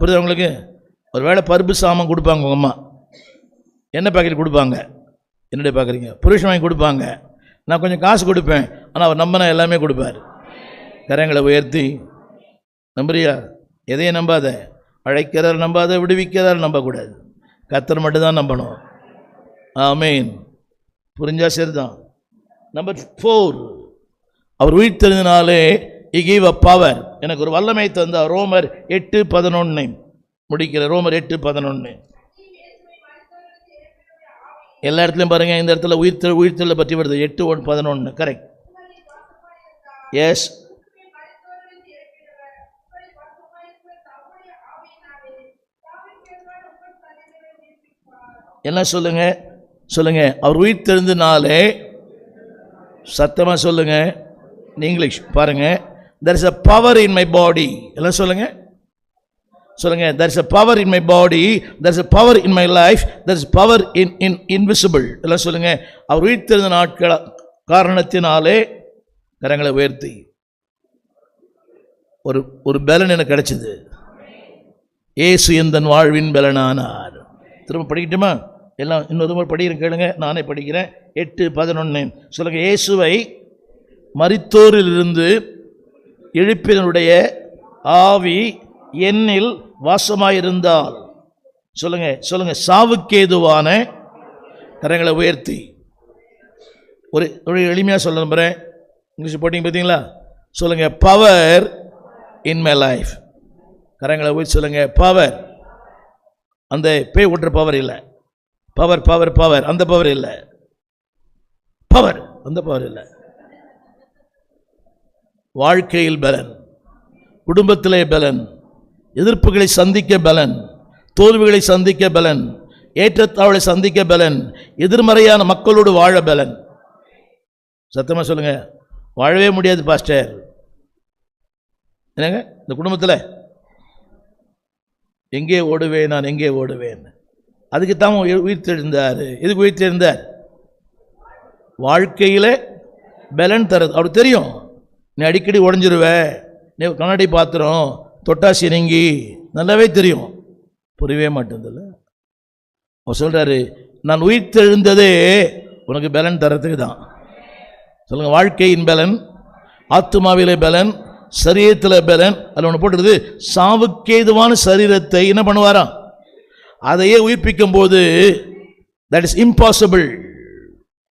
புரியுது உங்களுக்கு? ஒரு வேளை பருப்பு சாமான் கொடுப்பாங்க உங்கள் அம்மா, எண்ணெய் பாக்கெட் கொடுப்பாங்க, என்னுடைய பார்க்குறீங்க, புருஷன் வாங்கி கொடுப்பாங்க, நான் கொஞ்சம் காசு கொடுப்பேன், ஆனால் அவர் நம்பினா எல்லாமே கொடுப்பார். கரங்களை உயர்த்தி நம்புறியா? எதையும் நம்பாத. அழைக்கிறார் நம்பாத, விடுவிக்கிறார் நம்பக்கூடாது. கர்த்தர் மட்டும்தான் நம்பணும். ஆமீன். புரிஞ்சா சரிதான். நம்பர் 4, அவர் உயிர்த்தெழுதினாலே he gave a power. எனக்கு ஒரு வல்லமை தந்தார். ரோமர் 8:11 முடிக்கிற. ரோமர் 8:11 எல்லா இடத்துலையும் பாருங்கள். இந்த இடத்துல உயிர்த்தெழுதலை பற்றி வருது. 8:11 கரெக்ட். எஸ். என்ன சொல்லுங்க சொல்லுங்க? அவர் உயிர்த்தெழுந்தினாலே, சத்தமாக சொல்லுங்க, இங்கிலீஷ் பாருங்க. there is a power in my body. எல்லாம் சொல்லுங்க சொல்லுங்க. there is a power in my body, there is a power in my life, there is power in invisible. எல்லாம் சொல்லுங்க. அவர் உயிர்த்தெழுந்த நாட்கள் காரணத்தினாலே கரங்களை உயர்த்தி ஒரு பலன் எனக்கு கிடைச்சது. இயேசு எந்தன் வாழ்வின் பலனானார். திரும்ப படிக்கட்டுமா? எல்லாம் இன்னொரு முறை படிக்கிறேன், கேளுங்க. நானே படிக்கிறேன். 8:11 சொல்லுங்க. இயேசுவை மரித்தோரிலிருந்து எழுப்பினுடைய ஆவி என்னில் வாசமாயிருந்தால், சொல்லுங்க சொல்லுங்க, சாவுக்கேதுவான, கரங்களை உயர்த்தி ஒரு எளிமையாக சொல்ல நம்புகிறேன். இங்கிலீஷ் போட்டிங்க பார்த்தீங்களா? சொல்லுங்க, பவர் இன் மை லைஃப். கரங்களை உயர்த்தி சொல்லுங்க, பவர். அந்த பேய் ஓட்டுற பவர் இல்லை, பவர் பவர் பவர் அந்த பவர் இல்லை, பவர் அந்த பவர் இல்லை. வாழ்க்கையில் பலன், குடும்பத்திலே பலன், எதிர்ப்புகளை சந்திக்க பலன், தோல்விகளை சந்திக்க பலன், ஏற்றத்தாழ்வை சந்திக்க பலன், எதிர்மறையான மக்களோடு வாழ பலன். சத்தமாக சொல்லுங்க. வாழவே முடியாது பாஸ்டர், என்னங்க இந்த குடும்பத்தில் எங்கே ஓடுவேன், நான் எங்கே ஓடுவேன்? அதுக்கு தான் உயிர்த்தெழுந்தார். எதுக்கு உயிர்த்தெழுந்தார்? வாழ்க்கையில் பலன் தரது. அவருக்கு தெரியும், நீ அடிக்கடி உடஞ்சிருவ, நீ கண்ணாடி பாத்திரம் தொட்டாசி நீங்கி, நல்லாவே தெரியும். புரியவே மாட்டேதில்ல. அவர் சொல்கிறாரு, நான் உயிர்த்தெழுந்ததே உனக்கு பலன் தரத்துக்கு தான். சொல்லுங்க, வாழ்க்கையின் பலன், ஆத்துமாவிலே பலன், சரீரத்தில் பலன். அதில் ஒன்று போட்டுருது, சாவுக்கேதுவான சரீரத்தை என்ன பண்ணுவாராம்? அதையே உயிர்ப்பிக்கும் போது, தட் இஸ் இம்பாசிபிள்.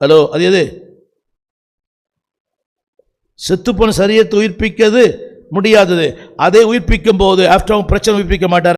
ஹலோ, அது எது? செத்துப்போன சரீரத்தை உயிர்ப்பிக்கிறது முடியாதது. அதை உயிர்ப்பிக்கும் போது, ஆஃப்டர் பிரச்சனை உயிர்ப்பிக்க மாட்டார்.